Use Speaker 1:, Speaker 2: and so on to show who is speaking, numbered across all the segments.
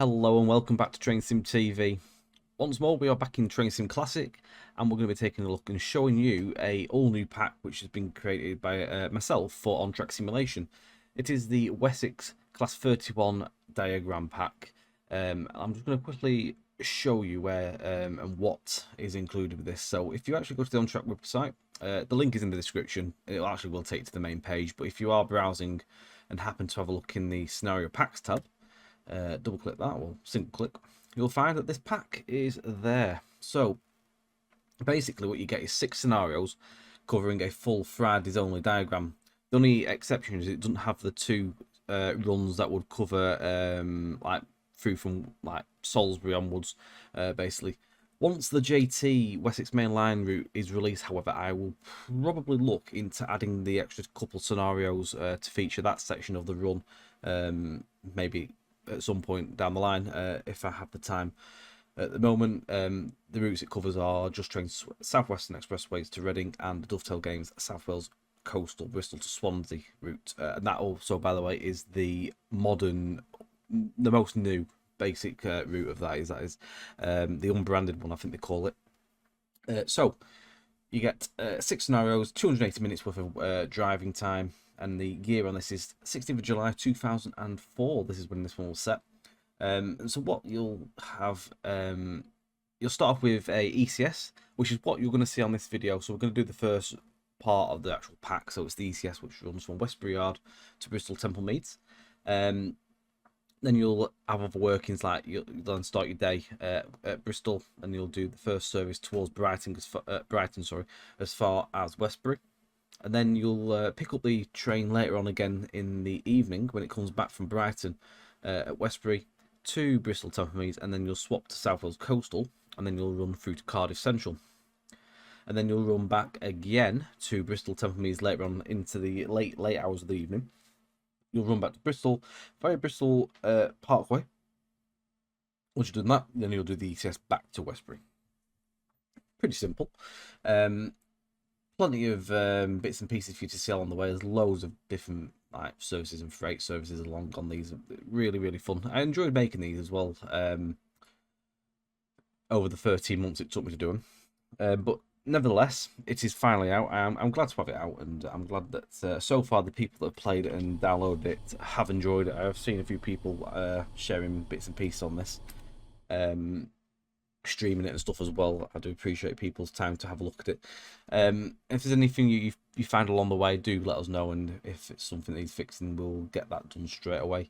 Speaker 1: Hello and welcome back to Train Sim TV. Once more, we are back in Train Sim Classic, and we're going to be taking a look and showing you a all-new pack which has been created by myself for on-track simulation. It is the Wessex Class 31 diagram pack. I'm just going to quickly show you where and what is included with this. So if you actually go to the on-track website, the link is in the description. It actually will take you to the main page, but if you are browsing and happen to have a look in the scenario packs tab, double click that, or single click, you'll find that this pack is there. So basically what you get is 6 scenarios covering a full Fridays only diagram. The only exception is it doesn't have the 2 runs that would cover like through from like Salisbury onwards. Basically once the JT Wessex Main Line route is released, however, I will probably look into adding the extra couple scenarios to feature that section of the run, maybe at some point down the line, if I have the time. At the moment, the routes it covers are Just Trains South Western Expressways to Reading and the Dovetail Games South Wales Coastal Bristol to Swansea route. And that also, by the way, is the modern, the most new basic route of that is the unbranded one, I think they call it. So you get 6 scenarios, 280 minutes worth of driving time, and the year on this is 16th of July 2004. This is when this one was set. So what you'll have, you'll start off with a ECS, which is what you're going to see on this video. So we're going to do the first part of the actual pack. So it's the ECS, which runs from Westbury Yard to Bristol Temple Meads. Then you'll have other workings, like you'll then start your day at Bristol, and you'll do the first service towards Brighton, as far as Westbury. And then you'll pick up the train later on again in the evening when it comes back from Brighton at Westbury to Bristol Temple Meads, and then you'll swap to South Wales Coastal, and then you'll run through to Cardiff Central. And then you'll run back again to Bristol Temple Meads later on into the late hours of the evening. You'll run back to Bristol via Bristol Parkway. Once you've done that, then you'll do the ECS back to Westbury. Pretty simple. Plenty of bits and pieces for you to see along the way. There's loads of different like services and freight services along on these. Really fun. I enjoyed making these as well. Over the 13 months it took me to do them, but nevertheless, it is finally out. I'm glad to have it out, and I'm glad that so far the people that have played it and downloaded it have enjoyed it. I've seen a few people sharing bits and pieces on this, streaming it and stuff as well. I do appreciate people's time to have a look at it. If there's anything you find along the way, do let us know, and if it's something that needs fixing, we'll get that done straight away.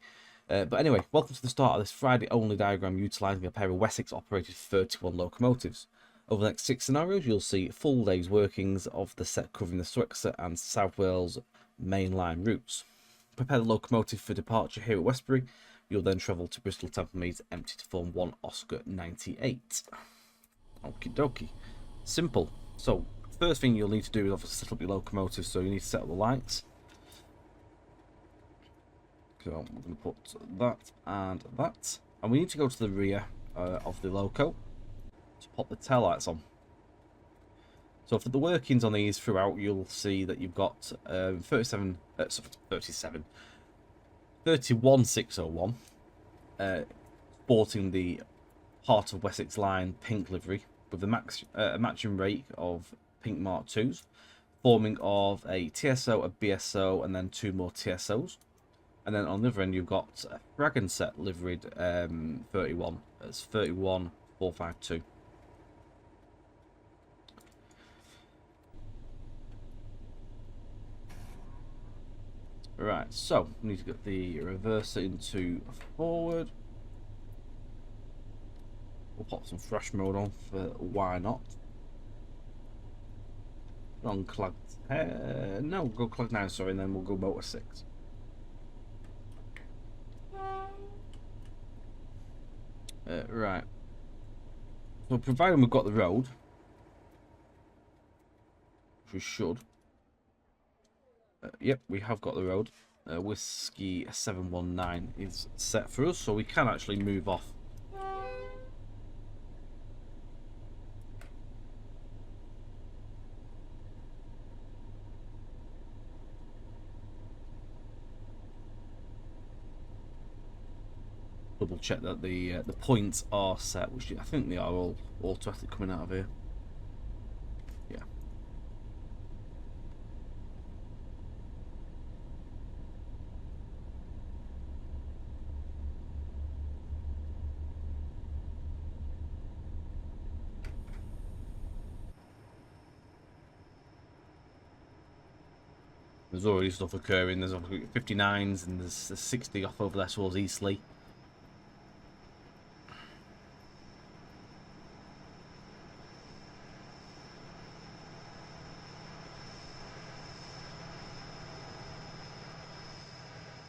Speaker 1: But anyway, welcome to the start of this Friday only diagram utilising a pair of Wessex operated 31 locomotives. Over the next 6 scenarios, you'll see full day's workings of the set covering the Swexer and South Wales main line routes. Prepare the locomotive for departure here at Westbury. You'll then travel to Bristol Temple Meads empty to form 1 Oscar 98. Okie dokie. Simple. So, first thing you'll need to do is obviously set up your locomotive, so you need to set up the lights. So, we're going to put that and that. And we need to go to the rear of the loco to pop the tail lights on. So for the workings on these throughout, you'll see that you've got 31601 sporting the Heart of Wessex line pink livery with a matching rake of pink Mark IIs, forming of a TSO, a BSO, and then 2 more TSOs. And then on the other end, you've got a Dragon set liveried 31. It's 31452. Right, so we need to get the reverser into forward. We'll pop some fresh mode on for why not. On clag, no, go clag 9, sorry, and then we'll go motor 6. Right. So providing we've got the road, which we should. Yep, we have got the road. Whiskey 719 is set for us, so we can actually move off. double check that the points are set, which I think they are all automatic coming out of here. Yeah. There's already stuff occurring. There's 59s and there's 60 off over there towards Eastleigh.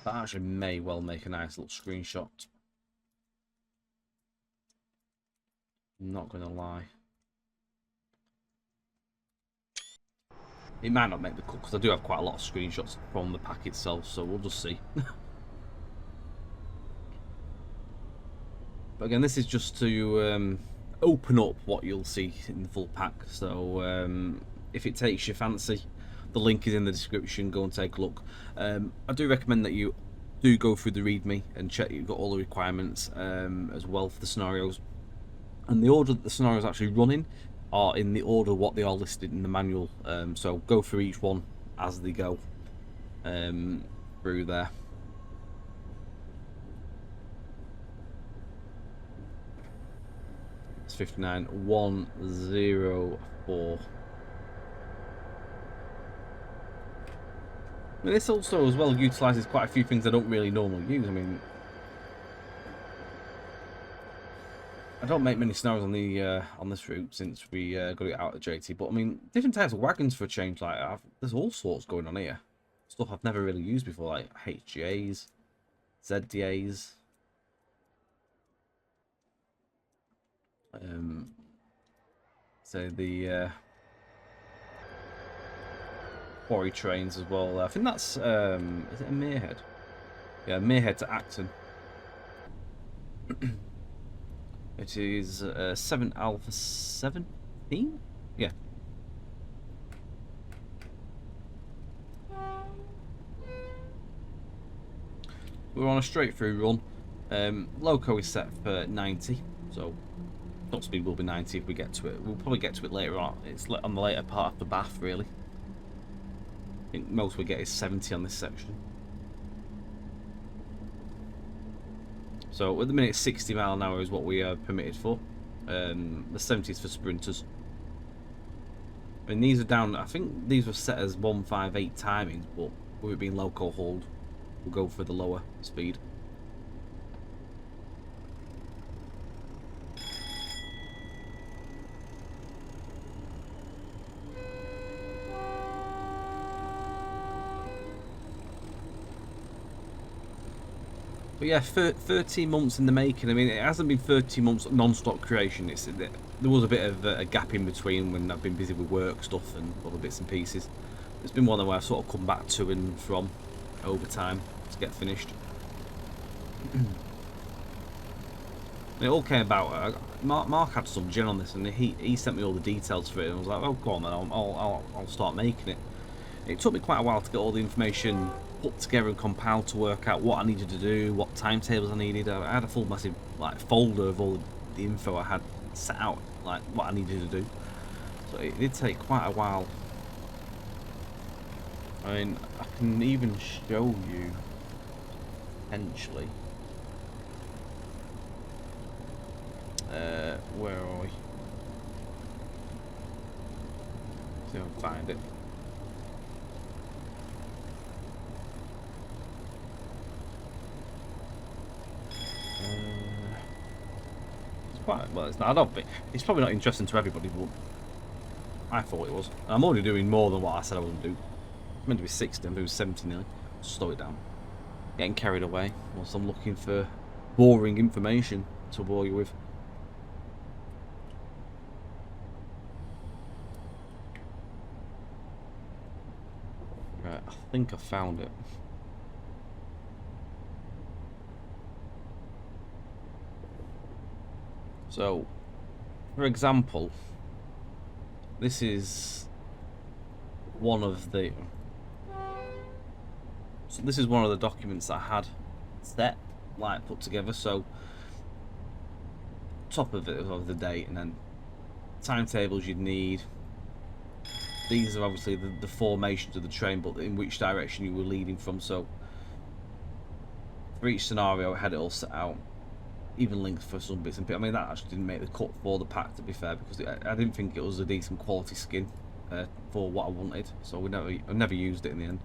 Speaker 1: That actually may well make a nice little screenshot. I'm not going to lie. It might not make the cut because I do have quite a lot of screenshots from the pack itself, so we'll just see. But again, this is just to open up what you'll see in the full pack. So if it takes your fancy, the link is in the description. Go and take a look. I do recommend that you do go through the README and check you've got all the requirements as well for the scenarios. And the order that the scenarios actually run in are in the order what they are listed in the manual. So go through each one as they go through there. It's 59,104. I mean, this also as well utilises quite a few things I don't really normally use. I mean, I don't make many scenarios on the on this route since we got it out of JT. But I mean, different types of wagons for a change. Like there's all sorts going on here. Stuff I've never really used before, like HGAs, ZDAs. So the quarry trains as well. I think that's is it a Merehead? Yeah, Merehead to Acton. It is 7 Alpha 17? Yeah. We're on a straight through run. Loco is set for 90, so top speed will be 90 if we get to it. We'll probably get to it later on. It's on the later part of the bath, really. I think most we get is 70 on this section. So at the minute 60 mile an hour is what we are permitted for. The 70 is for sprinters. And these are down, I think these were set as 158 timings, but with it being loco hauled, we'll go for the lower speed. But yeah, 13 months in the making. I mean, it hasn't been 13 months non-stop creation. There was a bit of a gap in between when I've been busy with work stuff and other bits and pieces. It's been one of where I've sort of come back to and from over time to get finished. And it all came about. Mark had some gin on this, and he sent me all the details for it, and I was like, "Oh, go on, then I'll start making it." It took me quite a while to get all the information put together and compiled to work out what I needed to do, what timetables I needed. I had a full massive folder of all the info I had set out, like what I needed to do. So it did take quite a while. I mean, I can even show you potentially. Where are we? See if I can find it. It's quite well. It's not. I don't think it's probably not interesting to everybody, but I thought it was. I'm already doing more than what I said I was going to do. I'm meant to be 60. I'm doing 70 nearly. Slow it down. Getting carried away whilst I'm looking for boring information to bore you with. Right, I think I found it. So, for example, this is one of the. So this is one of the documents that I had set like put together. So top of it of the date, and then timetables you'd need. These are obviously the formations of the train, but in which direction you were leading from. So for each scenario, I had it all set out. Even links for some bits and bits. I mean, that actually didn't make the cut for the pack, to be fair, because I didn't think it was a decent quality skin for what I wanted. So I never used it in the end.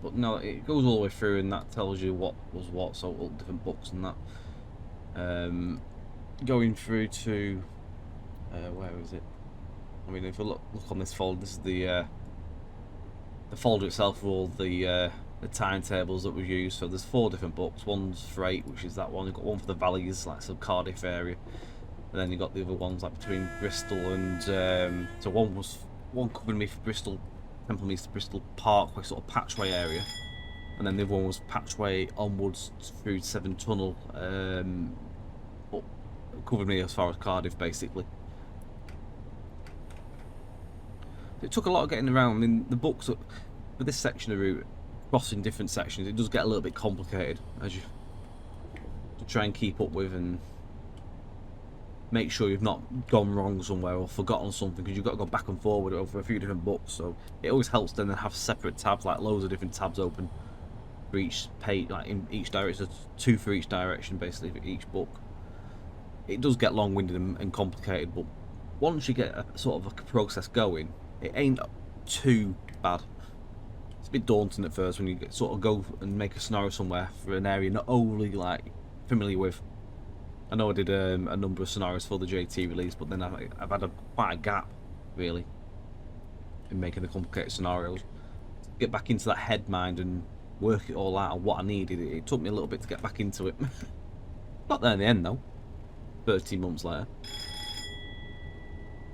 Speaker 1: But no, it goes all the way through, and that tells you what was what. So all different books and that. Going through to where is it? I mean, if you look on this folder, this is the folder itself for all the timetables that we've used. So there's 4 different books. One's freight, which is that one. You've got one for the valleys, like some Cardiff area, and then you've got the other ones like between Bristol and so one covered me for Bristol, Templemead to Bristol Parkway, sort of Patchway area, and then the other one was Patchway onwards through Severn Tunnel, but covered me as far as Cardiff basically. It took a lot of getting around. I mean, the books for this section of route, crossing different sections, it does get a little bit complicated as you to try and keep up with and make sure you've not gone wrong somewhere or forgotten something, because you've got to go back and forward over a few different books. So it always helps then to have separate tabs, like loads of different tabs open for each page, like in each direction. There's 2 for each direction basically for each book. It does get long-winded and complicated, but once you get a sort of a process going, it ain't too bad. It's a bit daunting at first when you sort of go and make a scenario somewhere for an area not overly like familiar with. I know I did a number of scenarios for the JT release, but then I've had quite a gap really in making the complicated scenarios. Get back into that head mind and work it all out of what I needed. It took me a little bit to get back into it. Got there in the end though, 13 months later.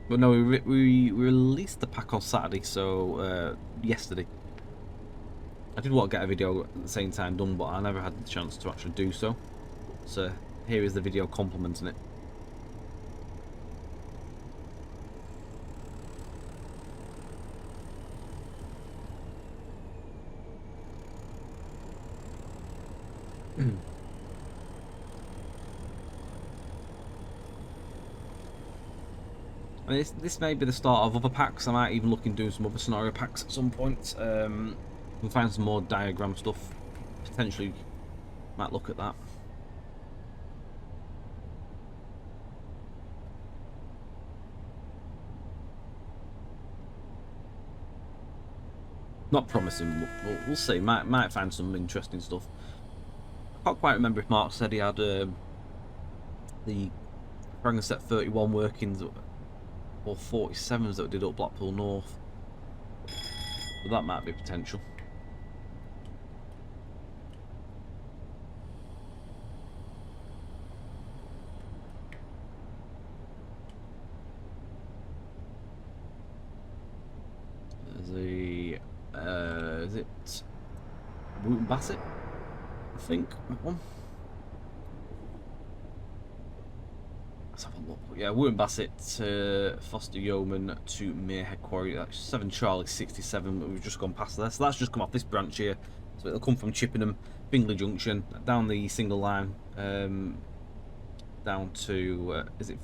Speaker 1: But no, we released the pack on Saturday, so yesterday. I did want to get a video at the same time done, but I never had the chance to actually do so. So here is the video complimenting it. I mean, this may be the start of other packs. I might even look into doing some other scenario packs at some point. We'll find some more diagram stuff. Potentially might look at that. Not promising, but we'll see. Might find some interesting stuff. I can't quite remember if Mark said he had the Set 31 workings or 47s that did up Blackpool North. But that might be potential. Is it Wooten Bassett? I think that one. Let's have a look. Yeah, Wooten Bassett, Foster Yeoman to Muirhead Quarry. That's 7 Charlie 67, but we've just gone past there. So that's just come off this branch here. So it'll come from Chippenham, Bingley Junction, down the single line, down to, is it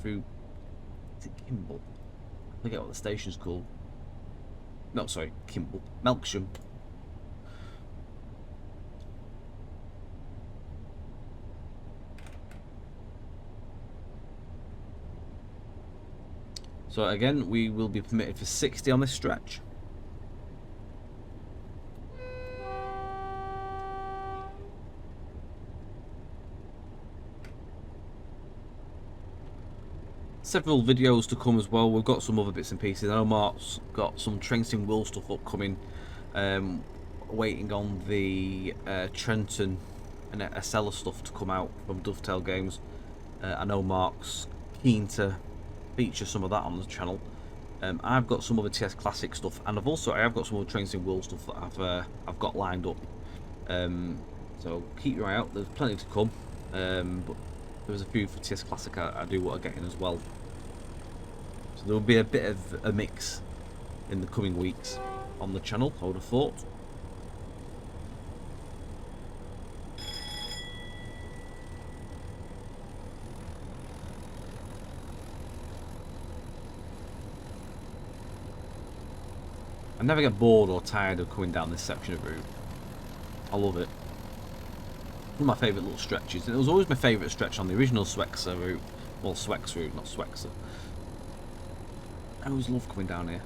Speaker 1: Kimball? I forget what the station's called. No, sorry, Kimball. Melksham. So again, we will be permitted for 60 on this stretch. Several videos to come as well. We've got some other bits and pieces. I know Mark's got some Train Sim Will stuff upcoming. Waiting on the Trenton and Acela stuff to come out from Dovetail Games. I know Mark's keen to feature some of that on the channel. I've got some other TS Classic stuff, and I have got some other Train Sim Will stuff that I've got lined up. So keep your eye out. There's plenty to come. But there's a few for TS Classic I do want to get in as well. So there will be a bit of a mix in the coming weeks on the channel, I would have thought. I never get bored or tired of coming down this section of route. I love it. One of my favourite little stretches. It was always my favourite stretch on the original Swexer route. Well, Swex route, not Swexer. I always love coming down here.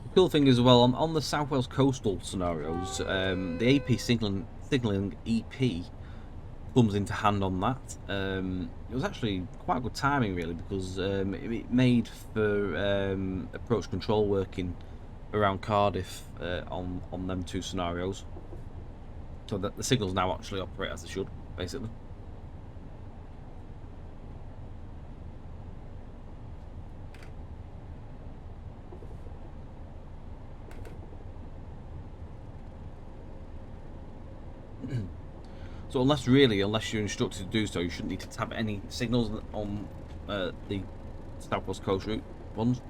Speaker 1: The cool thing is, well, on the South Wales coastal scenarios, the AP signalling EP comes into hand on that. It was actually quite good timing, really, because it made for approach control working around Cardiff on them two scenarios, so that the signals now actually operate as they should, basically. So unless you're instructed to do so, you shouldn't need to tap any signals on the South West Coast route ones.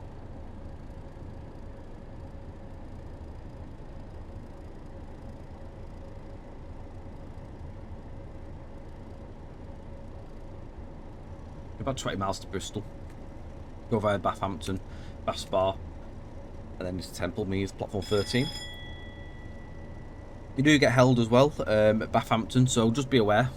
Speaker 1: About 20 miles to Bristol. Go via Bathampton, Bath Spa, and then to Temple Meads, platform 13. You do get held as well at Bathampton, so just be aware.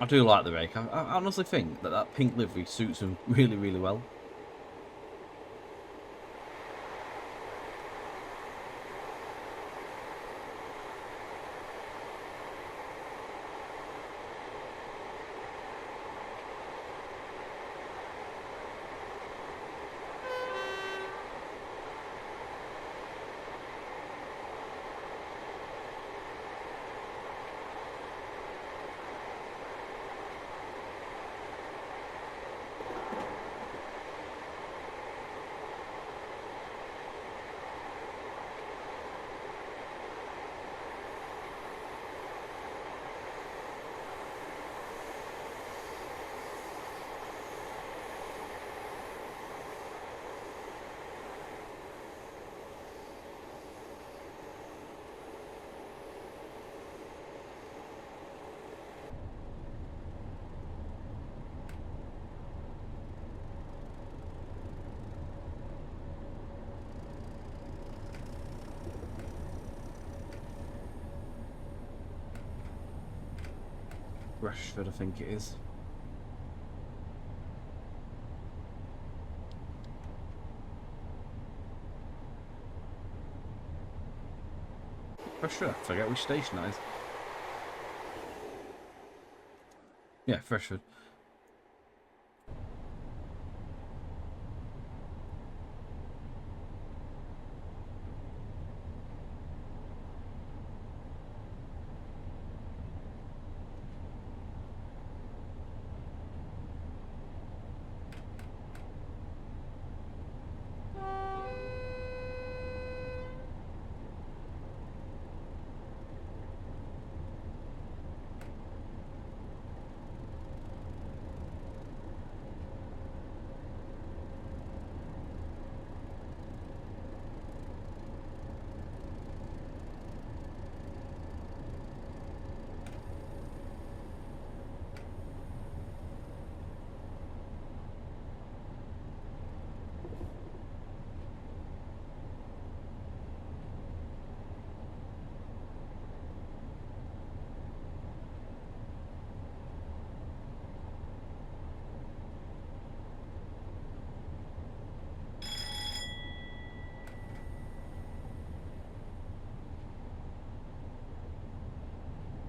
Speaker 1: I do like the rake. I honestly think that pink livery suits him really, really well. Rashford, I think it is. Freshford, I forget which station that is. Yeah, Freshford.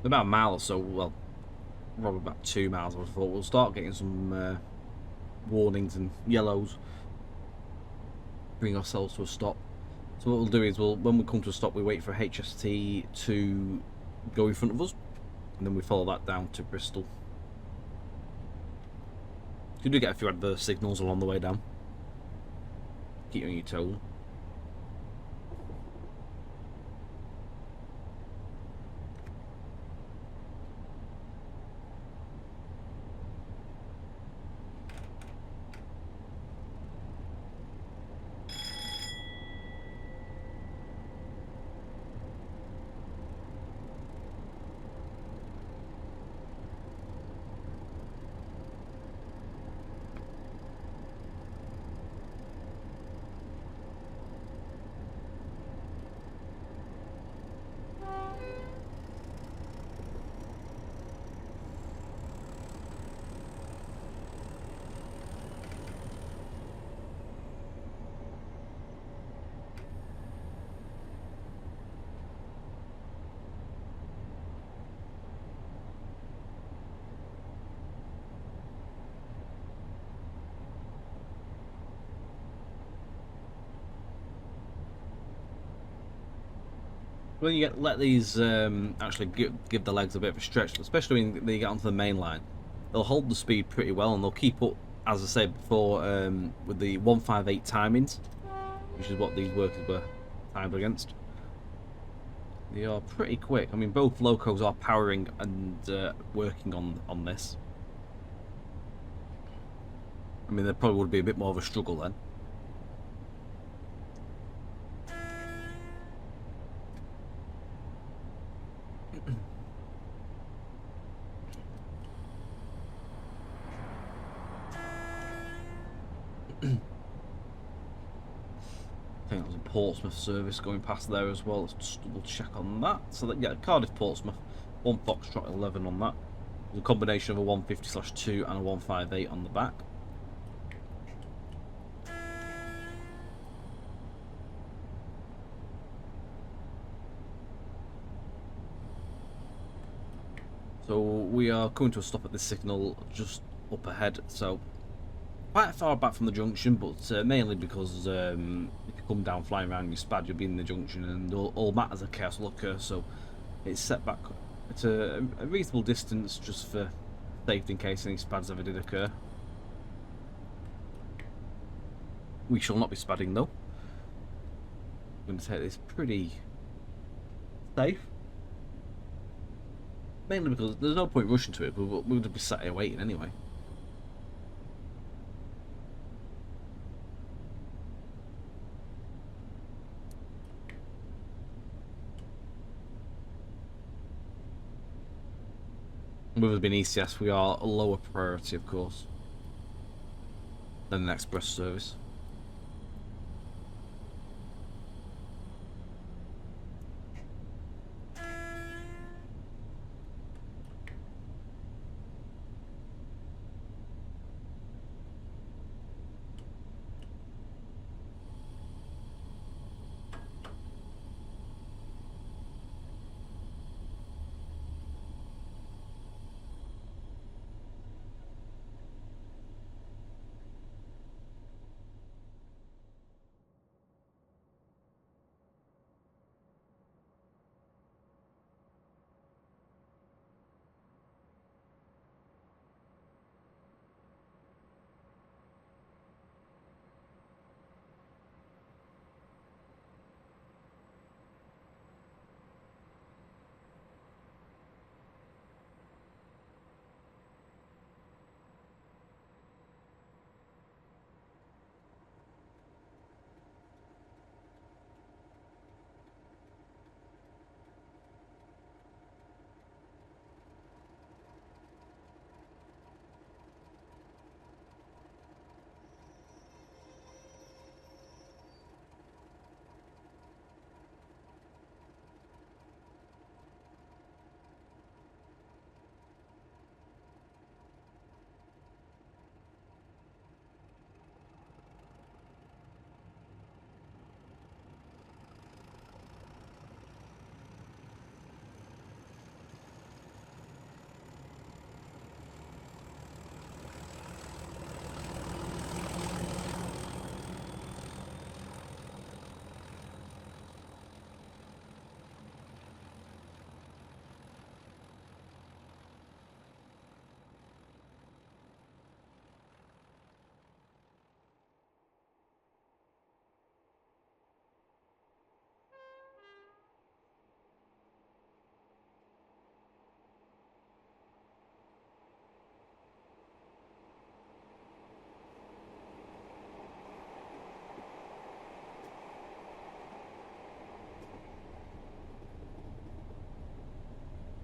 Speaker 1: About a mile or so, well, probably about 2 miles, I thought. We'll start getting some warnings and yellows. Bring ourselves to a stop. So what we'll do is, when we come to a stop, we wait for HST to go in front of us, and then we follow that down to Bristol. You do get a few adverse signals along the way down. keep you on your toes. When you let these actually give the legs a bit of a stretch, especially when they get onto the main line, they'll hold the speed pretty well and they'll keep up, as I said before, with the 158 timings, which is what these workers were timed against. They are pretty quick. I mean, both locos are powering and working on this. I mean, there probably would be a bit more of a struggle then. I think that was a Portsmouth service going past there as well. Let's just double check on that. So that, yeah, Cardiff Portsmouth, 1 Foxtrot 11 on that. There's a combination of a 150/2 and a 158 on the back. So we are coming to a stop at this signal just up ahead. So quite far back from the junction, but mainly because if you come down flying around your spad, you'll be in the junction, and all matters of chaos will occur. So it's set back at a reasonable distance just for safety in case any spads ever did occur. We shall not be spadding though. I'm going to take this pretty safe. Mainly because there's no point rushing to it, but we'll just be sat here waiting anyway. With us being ECS, we are a lower priority, of course, than an express service.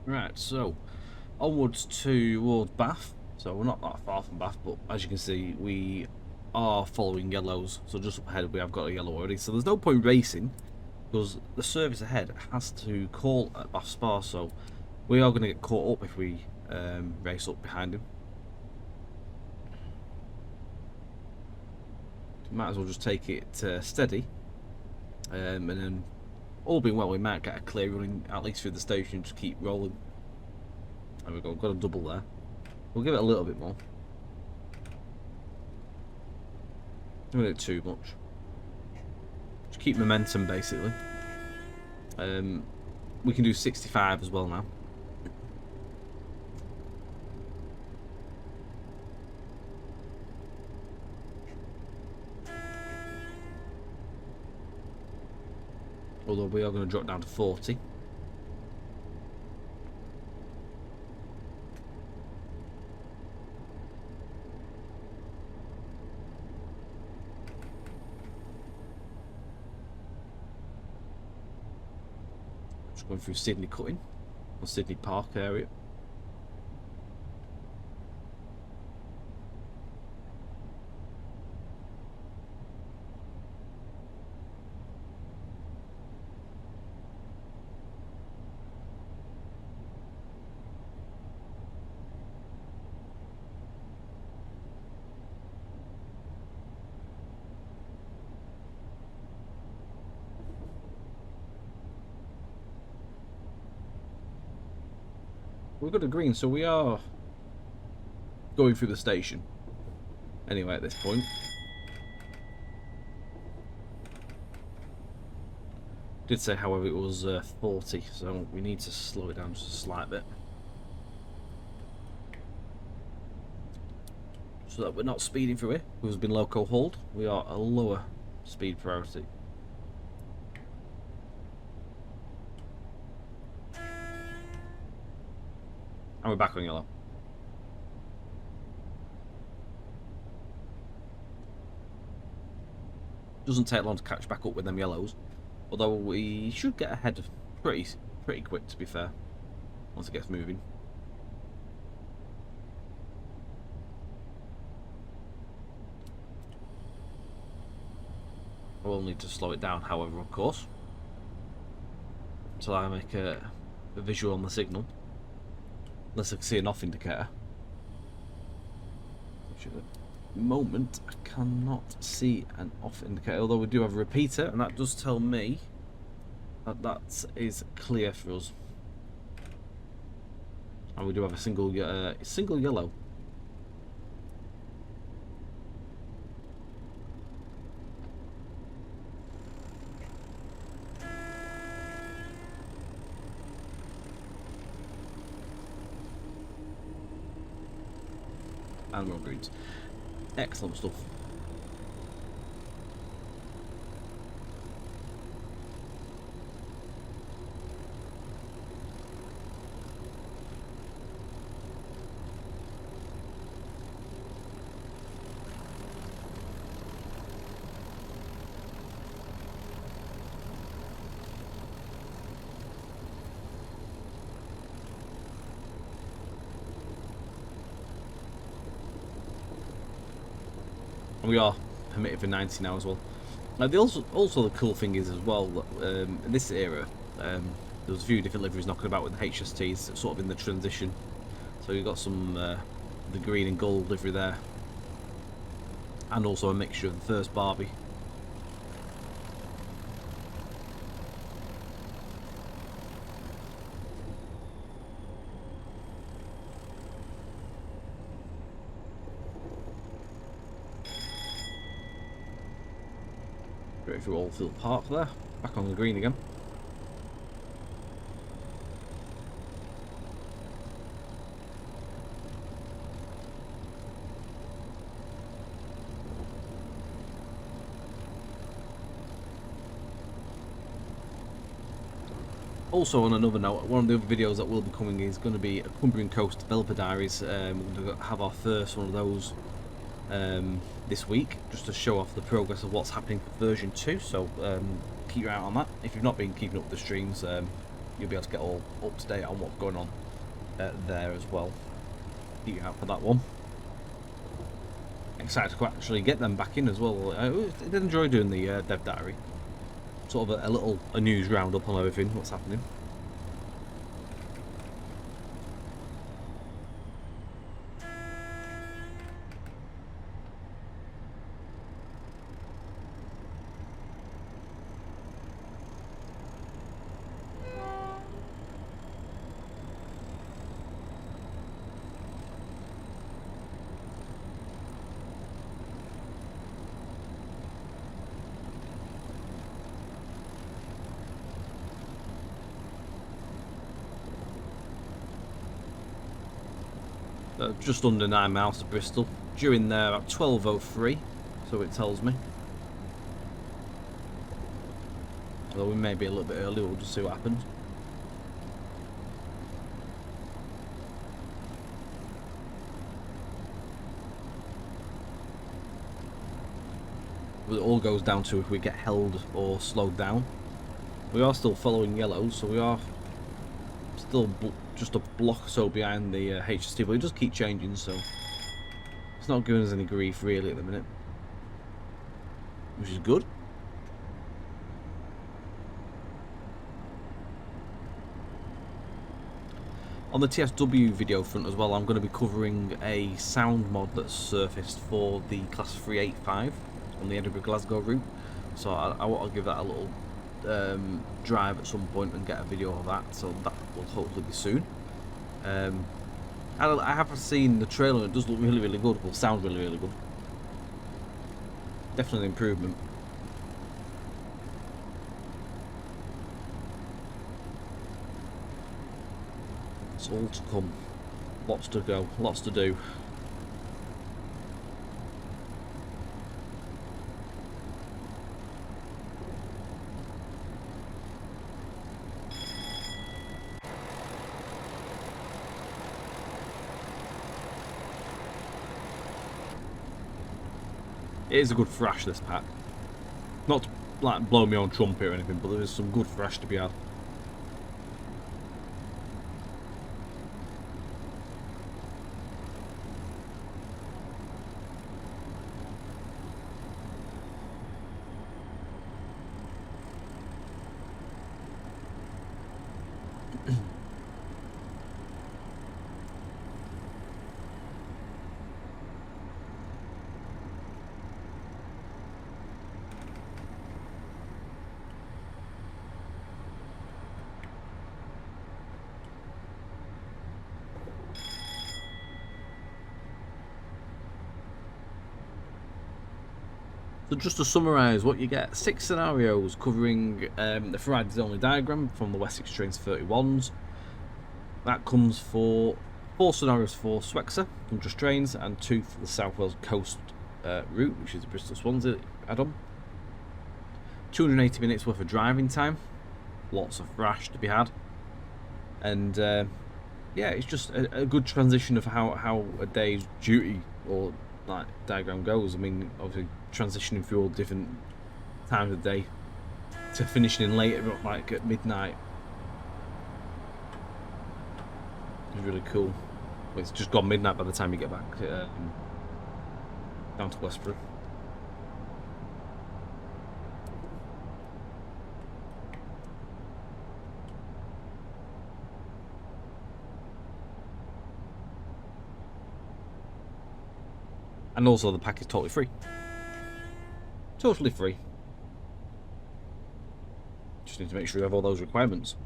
Speaker 1: Right, so onwards towards Bath. So we're not that far from Bath, but as you can see, we are following yellows. So just up ahead, we have got a yellow already. So there's no point racing because the service ahead has to call at Bath Spa. So we are going to get caught up if we race up behind him. Might as well just take it steady, and then all being well, we might get a clear running at least through the station. Just keep rolling. There we go. Got a double there. We'll give it a little bit more. Don't do it too much. Just keep momentum, basically. We can do 65 as well now. Although we are going to drop down to 40. Just going through Sydney Cutting, or Sydney Park area. We've got a green, so we are going through the station. Anyway, at this point. Did say, however, it was 40, so we need to slow it down just a slight bit. So that we're not speeding through it. Who's been loco hauled? We are a lower speed priority. And we're back on yellow. Doesn't take long to catch back up with them yellows, although we should get ahead pretty quick, to be fair, once it gets moving. I will need to slow it down, however, of course, until I make a visual on the signal. Unless I can see an off indicator. Which at the moment I cannot see an off indicator, although we do have a repeater, and that does tell me that that is clear for us. And we do have a single yellow. And more greens. Excellent stuff. We are permitted for 90 now as well. Now, also the cool thing is as well that in this era, there was a few different liveries knocking about with the HSTs, sort of in the transition. So you've got some the green and gold livery there, and also a mixture of the first Barbie. Straight through Oldfield Park there, back on the green again. Also, on another note, one of the other videos that will be coming is going to be a Cumbrian Coast Developer Diaries. We're going to have our first one of those this week, just to show off the progress of what's happening for version 2. So keep your eye on that. If you've not been keeping up with the streams, you'll be able to get all up to date on what's going on there as well. Keep you out for that one. Excited to actually get them back in as well. I did enjoy doing the dev diary. Sort of a news roundup on everything, what's happening. Just under 9 miles to Bristol. Due in there at 12:03, so it tells me. Although we may be a little bit early, we'll just see what happens. It all goes down to if we get held or slowed down. We are still following yellow, so we are still just a block or so behind the HST, but it does keep changing, so it's not giving us any grief really at the minute, which is good. On the TSW video front as well, I'm going to be covering a sound mod that's surfaced for the Class 385 on the Edinburgh-Glasgow route, so I want to give that a little drive at some point and get a video of that, so that will hopefully be soon. I have seen the trailer and it does look really, really good. Will sound really, really good. Definitely an improvement. It's all to come. Lots to go. Lots to do. It is a good thrash, this pack. Not to like blow me on trumpet or anything, but there is some good thrash to be had. So just to summarise what you get, 6 scenarios covering the Friday's only diagram from the Wessex Trains 31s. That comes for 4 scenarios for Swexer from Just Trains and 2 for the South Wales Coast route, which is the Bristol Swansea add-on. 280 minutes worth of driving time, lots of thrash to be had, and yeah, it's just a good transition of how a day's duty or like diagram goes. I mean, obviously transitioning through all different times of the day to finishing in late, like at midnight, is really cool. Well, it's just gone midnight by the time you get back down to Westbury. And also the pack is totally free. Totally free. Just need to make sure you have all those requirements.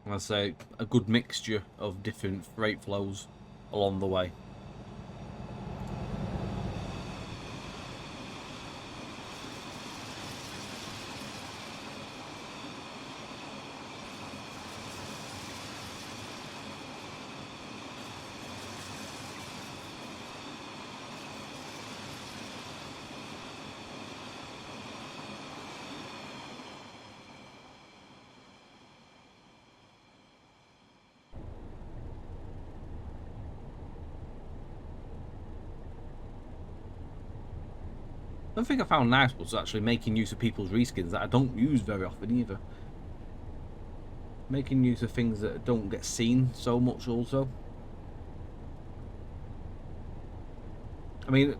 Speaker 1: I'd say a good mixture of different freight flows along the way. One thing I found nice was actually making use of people's reskins that I don't use very often either. Making use of things that don't get seen so much also. I mean,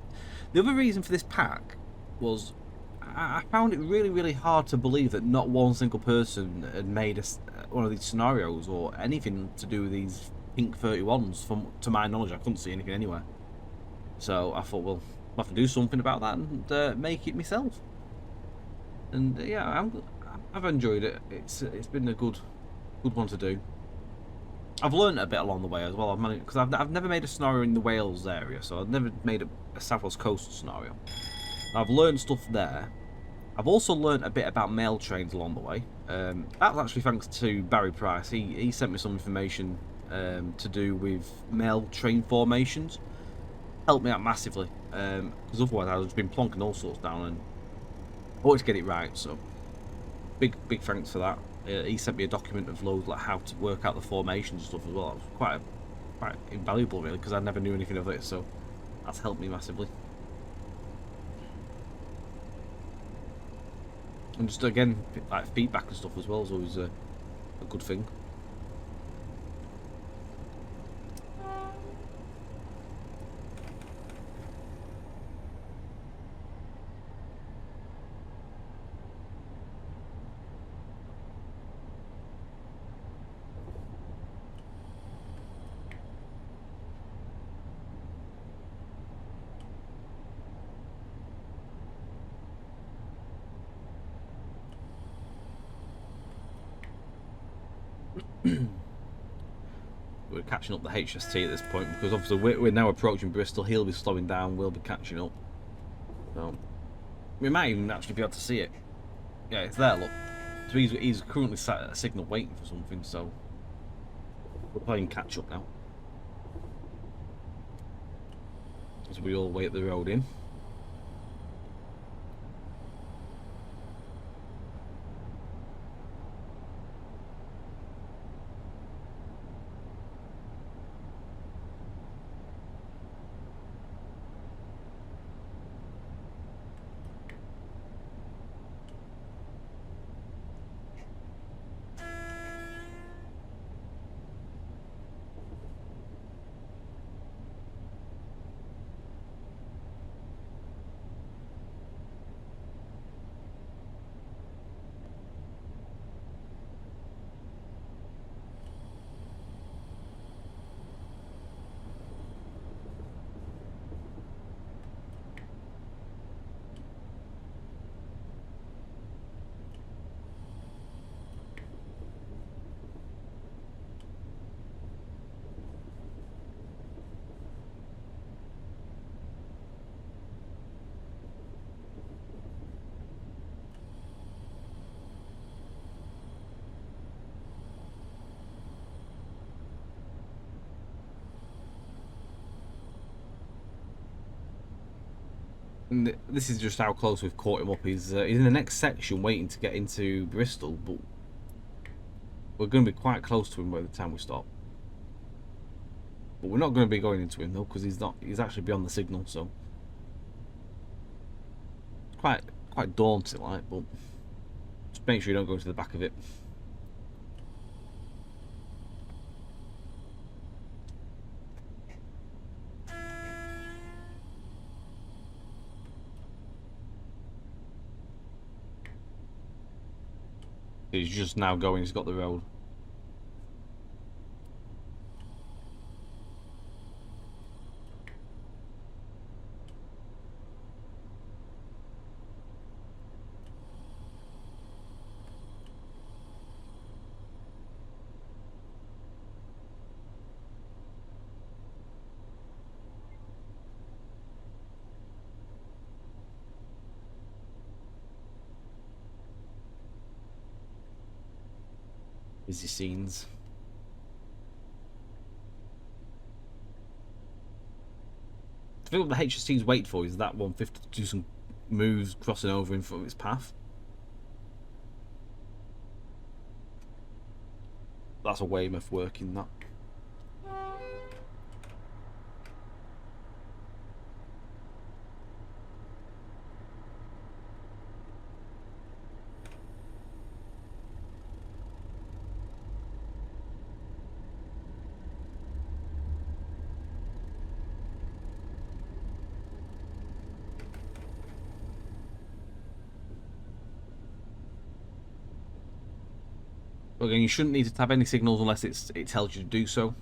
Speaker 1: the other reason for this pack was I found it really, really hard to believe that not one single person had made one of these scenarios or anything to do with these pink 31s. To my knowledge, I couldn't see anything anywhere. So I thought, well, I'll have to do something about that and make it myself. And yeah, I've enjoyed it. It's been a good one to do. I've learned a bit along the way as well. Because I've never made a scenario in the Wales area, so I've never made a South Wales coastal scenario. I've learned stuff there. I've also learned a bit about mail trains along the way. That's actually thanks to Barry Price. He sent me some information to do with mail train formations. Helped me out massively, because otherwise I'd have been plonking all sorts down, and I always get it right. So big thanks for that. He sent me a document of loads like how to work out the formations and stuff as well. It was quite invaluable really, because I never knew anything of it. So that's helped me massively. And just again, like feedback and stuff as well is always a good thing. We're catching up the HST at this point because obviously we're now approaching Bristol. He'll be slowing down, we'll be catching up. So we might even actually be able to see it. Yeah, it's there, look. So he's currently sat at a signal waiting for something, so we're playing catch up now. As we all wait the road in. And this is just how close we've caught him up. He's in the next section waiting to get into Bristol, but we're going to be quite close to him by the time we stop. But we're not going to be going into him though, because he's actually beyond the signal, so it's quite daunting like, but just make sure you don't go into the back of it. He's just now going, he's got the road. Busy scenes. I think what the HST's wait for is that 150 to do some moves crossing over in front of its path. That's a Weymouth working that. Again, you shouldn't need to tab any signals unless it tells you to do so.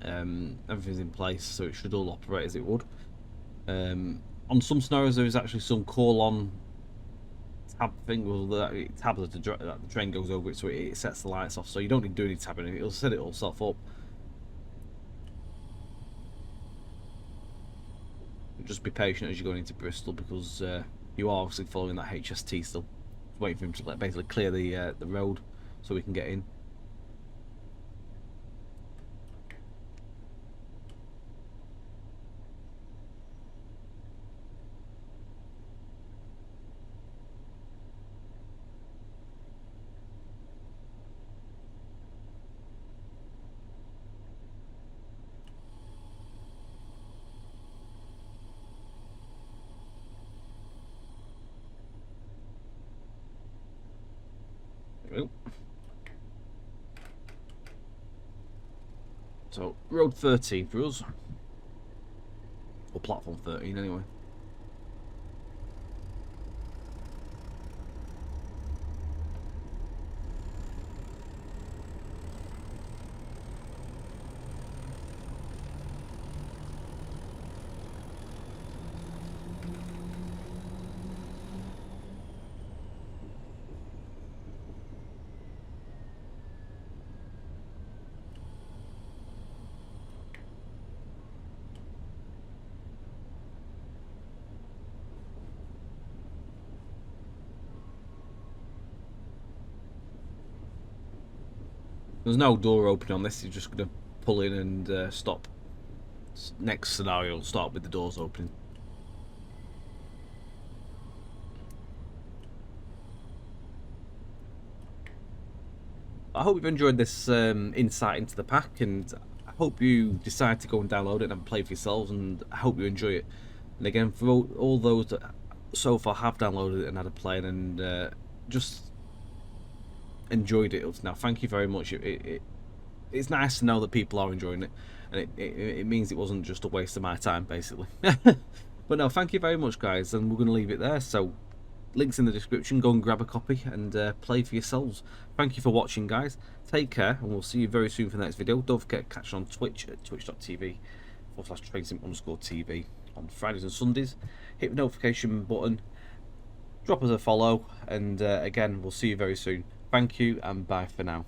Speaker 1: Everything's in place, so it should all operate as it would. On some scenarios, there is actually some call-on tab thing that it tabs as the train goes over it, so it sets the lights off. So you don't need to do any tabbing; it'll set it all self up. Just be patient as you're going into Bristol, because you are obviously following that HST still. Just waiting for him to basically clear the road so we can get in. So, road 13 for us. Or platform 13 anyway. There's no door opening on this, you're just going to pull in and stop. Next scenario will start with the doors opening. I hope you've enjoyed this insight into the pack, and I hope you decide to go and download it and play for yourselves, and I hope you enjoy it. And again, for all those that so far have downloaded it and had a play and just enjoyed it now, thank you very much. It's nice to know that people are enjoying it, and it means it wasn't just a waste of my time, basically. But no, thank you very much, guys, and we're going to leave it there. So links in the description, go and grab a copy and play for yourselves. Thank you for watching, guys. Take care, and we'll see you very soon for the next video. Don't forget to catch on Twitch at twitch.tv/trainsim_TV on Fridays and Sundays. Hit the notification button, drop us a follow, and again, we'll see you very soon. Thank you, and bye for now.